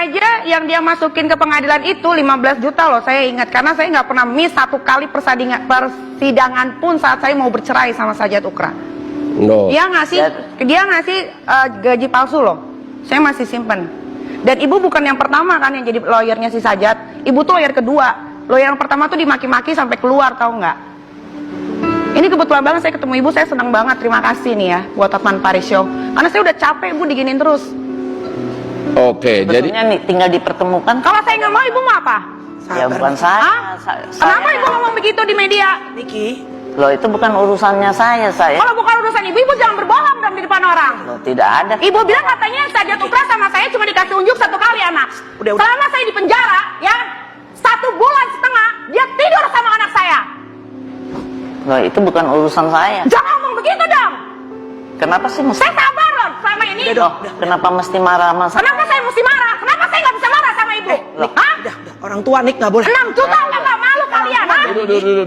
aja yang dia masukin ke pengadilan itu 15 juta loh, saya ingat. Karena saya nggak pernah miss satu kali persidangan pun saat saya mau bercerai sama Sajat Ukra. No. Dia ngasih gaji palsu loh, saya masih simpen. Dan ibu bukan yang pertama kan yang jadi lawyernya si Sajat. Ibu tuh lawyer kedua. Lawyer yang pertama tuh dimaki-maki sampai keluar, tahu nggak? Ini kebetulan banget saya ketemu ibu, saya senang banget. Terima kasih nih ya buat Hotman Paris Show. Karena saya udah capek ibu diginin terus. Oke, jadi Sebetulnya tinggal dipertemukan. Kalau saya nggak mau, ibu mau apa? Ya bukan saya. Hah? Kenapa ibu ngomong begitu di media? Niki, Loh itu bukan urusannya saya. Kalau bukan urusan ibu, ibu jangan berbohong dong di depan orang. Loh, tidak ada. Ibu bilang katanya Sajat Ukra sama saya cuma dikasih unjuk satu kali anak. Udah. Selama saya di penjara, ya 1,5 bulan dia tidur sama anak saya. Loh itu bukan urusan saya. Jangan ngomong begitu dong. Kenapa sih mesti? Saya sabar loh selama ini. Loh, kenapa mesti marah sama saya? Kenapa saya mesti marah? Kenapa saya nggak bisa marah sama ibu? Hah? udah. Orang tua Nik nggak boleh. 6 juta nggak malu kalian, ha?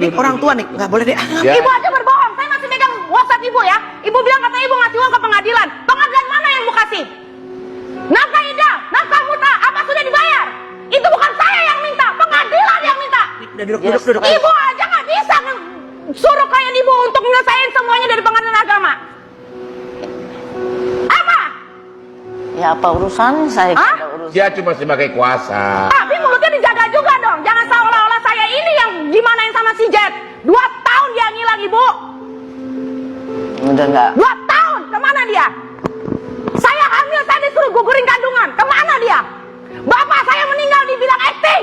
Nik, orang tua Nik nggak boleh deh. Ya. Ibu aja berbohong. Saya masih megang WhatsApp ibu ya. Ibu bilang katanya ibu ngasih uang ke pengadilan. Pengadilan mana yang ibu kasih? Nafkah Ida, nafkah muta, apa sudah dibayar? Itu bukan saya yang minta, pengadilan yang minta. Udah duduk. Ibu aja nggak bisa suruh klien ibu untuk nyelesain semuanya dari pengadilan agama. Apa? Ya apa urusannya saya? Hah? Ada urusan. dia cuma sebagai kuasa. Tapi mulutnya dijaga juga dong. Jangan seolah-olah saya ini yang gimanain sama si Jet. 2 tahun dia ngilang ibu. Udah nggak. 2 tahun, kemana dia? Saya hamil, saya disuruh gugurin kandungan. Kemana dia? Bapak saya meninggal dibilang acting.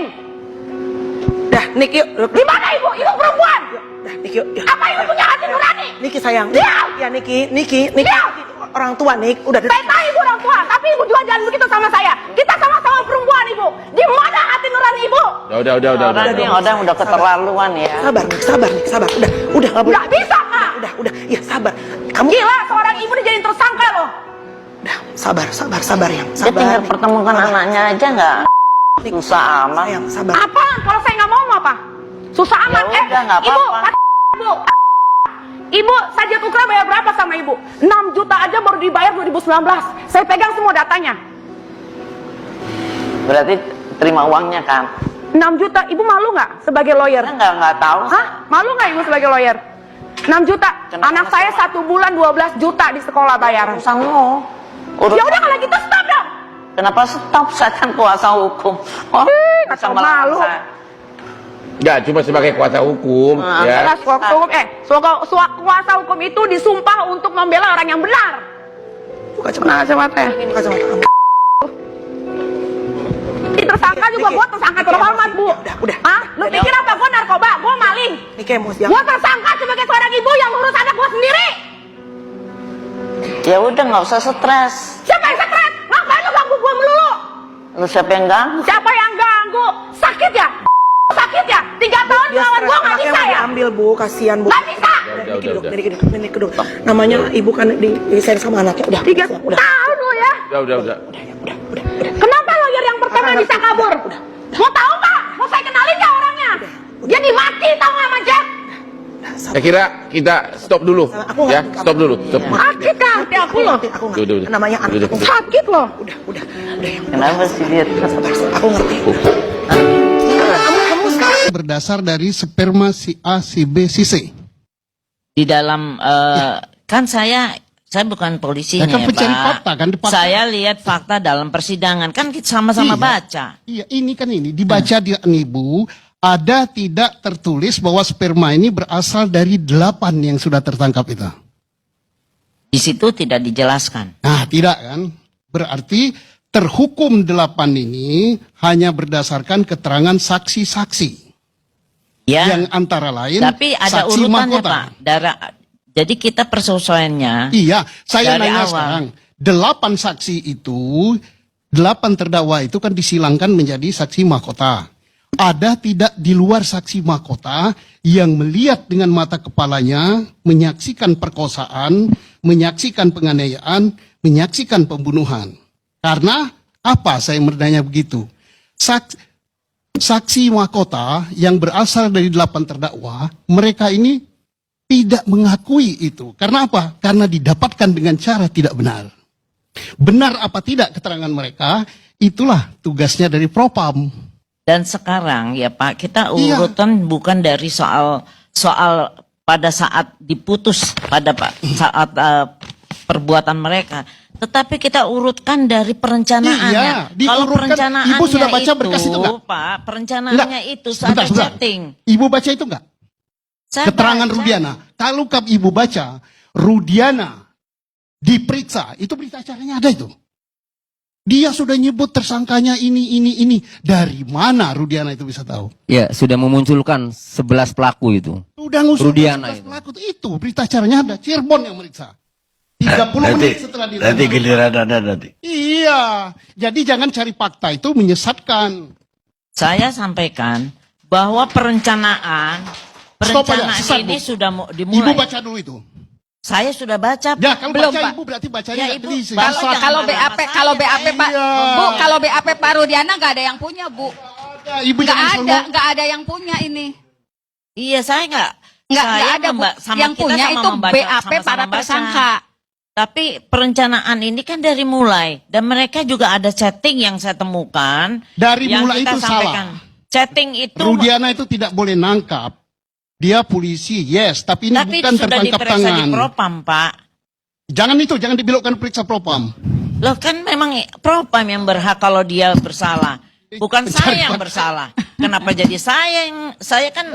Dah, Nik yuk. Di mana ibu? Ibu perempuan. Dah, Nik yuk. Apa ibu punya hati nurani? Niki sayang. Diam. Ya Niki. Diam. Orang tua Nik, udah Saya tahu ibu orang tua, tapi ibu juga jangan begitu sama saya. Kita sama-sama perempuan ibu. Di mana hati nurani ibu? Udah keterlaluan ya. Sabar Nik. Udah nggak boleh. Nggak bisa kak. Udah. Ya sabar. Kamu Gila, seorang ibu dijadiin tersangka loh. udah sabar yang Dia tinggal sabar. pertemukan anaknya aja nggak. Susah amat. Sayang, sabar. Apa? Kalau saya nggak mau apa? Susah amat. Ya udah, nggak Ibu, apa-apa. Ibu, Sajat Ukra bayar berapa sama ibu? 6 juta aja baru dibayar 2019. Saya pegang semua datanya. Berarti terima uangnya kan? 6 juta, ibu malu nggak sebagai lawyer? Saya nggak tahu. Hah? Malu nggak ibu sebagai lawyer? 6 juta. Kenapa Anak saya 1 bulan 12 juta di sekolah bayaran. Urusanmu. Ya udah kalau gitu stop dong. Kenapa stop? Saya kan kuasa hukum. Oh, nggak tahu melarang malu. saya. Enggak, cuma sebagai kuasa hukum, ya. Jelas kuasa hukum itu disumpah untuk membela orang yang benar. Buka Kacamata ya. kacamata kamu. Tersangka juga gua tersangka terhormat bu. Udah. Hah? Lu pikir apa gua narkoba? Gua maling. Niki emosi. Gua tersangka sebagai seorang ibu yang ngurus anak gua sendiri. Ya udah nggak usah stres. Siapa yang stres? Ngapain lu ganggu gua melulu? Lu siapa yang ganggu? Siapa yang ganggu? Sakit ya? Sakit ya? 3 tahun Dia lawan stres, gua nggak anaknya bisa mau ya? diambil bu, kasihan bu. Nggak bisa. Niki duduk. Namanya ibu kan disayang sama anaknya. Udah. 3 Udah. tahun lu ya. Udah. Kenapa lawyer yang pertama bisa kabur? Mau tahu nggak? Mau saya kenalin nggak orangnya? Dia dimaki tahu nggak sama Jack? Saya kira kita stop dulu, Aku ya. ngerti, Stop dulu. Stop. Sakit kan? Hati aku loh. Aku ngerti. Udah. Namanya anak Udah. aku. Sakit loh. Udah yang. Kenapa sih dia? Aku ngerti. Kamu sekarang berdasar dari sperma si A, si B, si C. Di dalam kan saya bukan polisinya Ya kan ya, pencari Pak. fakta, kan, fakta. Saya lihat fakta dalam persidangan kan kita sama-sama Iya. baca. Iya, ini dibaca di Ibu, ada tidak tertulis bahwa sperma ini berasal dari 8 yang sudah tertangkap itu. Di situ tidak dijelaskan. Nah, tidak kan? Berarti terhukum 8 ini hanya berdasarkan keterangan saksi-saksi. Ya. Yang antara lain Tapi ada saksi urutannya, mahkota. Pak. Jadi kita persesuaiannya. Iya, saya Dari nanya awal. sekarang. 8 saksi itu, 8 terdakwa itu kan disilangkan menjadi saksi mahkota. Ada tidak di luar saksi mahkota yang melihat dengan mata kepalanya, menyaksikan perkosaan, menyaksikan penganiayaan, menyaksikan pembunuhan. Karena apa saya bertanya begitu? Saksi mahkota yang berasal dari 8 terdakwa, mereka ini tidak mengakui itu. Karena apa? Karena didapatkan dengan cara tidak benar. Benar apa tidak keterangan mereka? Itulah tugasnya dari Propam. Dan sekarang ya Pak, kita Iya. urutan bukan dari soal pada saat diputus pada saat perbuatan mereka, tetapi kita urutkan dari perencanaannya. Iya, Kalau diurutkan. perencanaannya Ibu sudah baca berkas itu nggak? Pak, perencanaannya itu ada Sebentar. chatting. Ibu baca itu enggak? Saya Keterangan baca. Rudiana. Kalau ibu baca, Rudiana diperiksa, itu berita acaranya ada itu. Dia sudah nyebut tersangkanya ini. Dari mana Rudiana itu bisa tahu? Ya, sudah memunculkan 11 pelaku itu. Udah ngusut Rudiana 11 itu. pelaku itu berita acaranya ada. Cirebon yang meriksa. 30 menit setelah dia. nanti giliran Anda nanti. Iya. Jadi jangan cari fakta itu menyesatkan. Saya sampaikan bahwa perencanaan Stop aja, sesat, ini Bu. sudah Ibu dimulai. baca dulu itu. Saya sudah baca. Ya, kalau Belum, baca Pak. ibu berarti bacanya Ya, nggak Ibu, teliti. Bapak jangan Kalau marah BAP, sama kalau saya. BAP Pak, Iya. Bu, kalau BAP Pak Rudiana nggak ada yang punya, Bu. Ibu jangan sombong. Nggak ada yang punya ini. Iya, saya nggak Nggak ada, Bu. sama Yang kita punya sama itu membaca, BAP sama-sama para baca. tersangka. Tapi perencanaan ini kan dari mulai, dan mereka juga ada chatting yang saya temukan. Dari yang mulai kita itu sampaikan. Chatting itu Rudiana itu tidak boleh nangkap. Dia polisi, yes, tapi ini tapi bukan sudah tertangkap diperiksa di tangan. Propam, Pak. Jangan dibelokkan periksa Propam. Loh kan memang Propam yang berhak kalau dia bersalah. Bukan saya yang bersalah. Kenapa jadi saya kan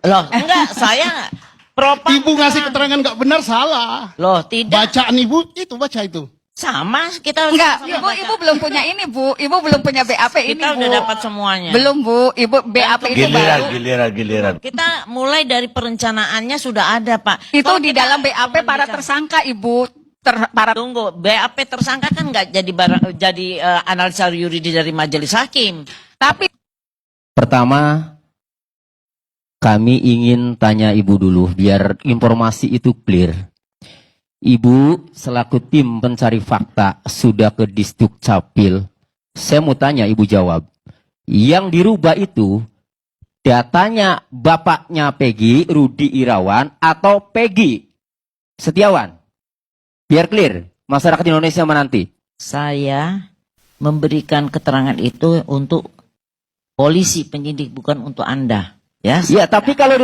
loh enggak, saya Propam. Ibu ngasih keterangan nggak benar salah. Loh tidak. Bacaan ibu itu baca itu. Sama kita Enggak, sama-sama Ibu baca. belum punya ini, Bu. Ibu belum punya BAP ini, Kita Bu. udah dapat semuanya. Belum, Bu. Ibu BAP itu baru. Giliran. Kita mulai dari perencanaannya sudah ada, Pak. Itu Kalau di kita dalam BAP para bicara- tersangka, Ibu. Tunggu, BAP tersangka kan nggak jadi analisa yuridis dari majelis hakim. Tapi Pertama, kami ingin tanya Ibu dulu, biar informasi itu clear. Ibu selaku tim pencari fakta sudah ke Disduk Capil. Saya mau tanya, Ibu jawab. Yang dirubah itu datanya bapaknya Peggy, Rudi Irawan, atau Peggy Setiawan? Biar clear, masyarakat Indonesia menanti. Saya memberikan keterangan itu untuk polisi penyidik, bukan untuk Anda. Ya, Ya, tapi kalau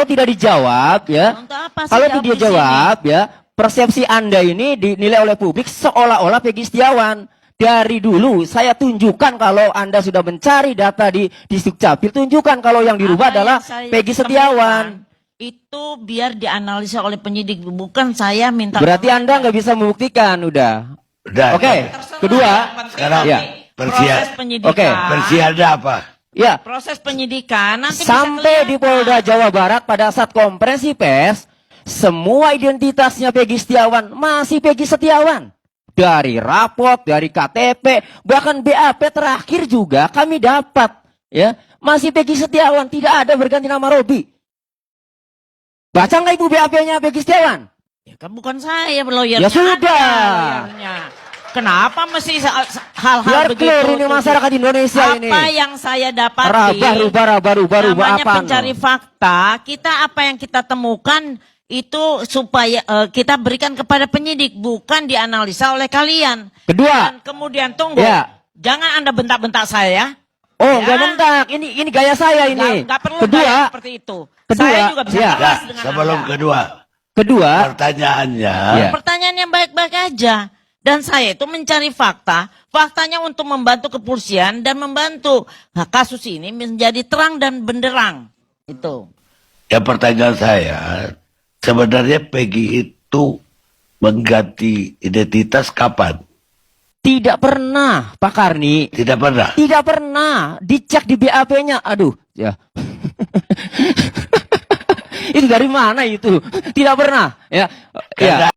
tidak dijawab, ya. Untuk apa sih Kalau jawab tidak di sini? jawab, ya, persepsi Anda ini dinilai oleh publik seolah-olah Peggy Setiawan. Dari dulu saya tunjukkan kalau Anda sudah mencari data di Disduk Capil, tunjukkan kalau yang dirubah Apa adalah yang saya Peggy temukan Setiawan. Itu biar dianalisa oleh penyidik, bukan saya minta. Berarti Anda nggak bisa membuktikan, udah. Udah. Oke, kedua, Sekarang ya. proses penyidikan. Oke. versi Anda apa? Ya, Proses penyidikan nanti sampai di Polda Jawa Barat pada saat konferensi pers, semua identitasnya Peggy Setiawan masih Peggy Setiawan. Dari raport, dari KTP, bahkan BAP terakhir juga kami dapat, ya, masih Peggy Setiawan, tidak ada berganti nama Robi. Baca nggak Ibu BAP-nya Peggy Setiawan? Ya kan bukan saya lawyernya. Ya sudah. ada lawyernya. Kenapa mesti hal-hal Biar begitu? clear ini masyarakat Indonesia ini. Apa yang saya dapati? Rubah namanya apa? pencari fakta. Kita apa yang kita temukan itu supaya kita berikan kepada penyidik, bukan dianalisa oleh kalian. Kedua. Dan kemudian tunggu. Ya. Jangan Anda bentak-bentak saya. Oh, Ya. nggak bentak. Ini gaya saya ini. Nggak perlu Kedua, gaya seperti itu. Kedua, Saya juga bisa ya. keras dengan Sebelum Anda. kedua, Iya. pertanyaannya, Ya. Pertanyaan yang baik-baik aja. Dan saya itu mencari fakta. Faktanya untuk membantu kepolisian dan membantu kasus ini menjadi terang dan benderang. Itu. ya pertanyaan saya, sebenarnya Peggy itu mengganti identitas kapan? Tidak pernah, Pak Karni. Tidak pernah. Tidak pernah. Dicek di BAP-nya. Aduh, ya. Itu dari mana itu? Tidak pernah, ya. Ya.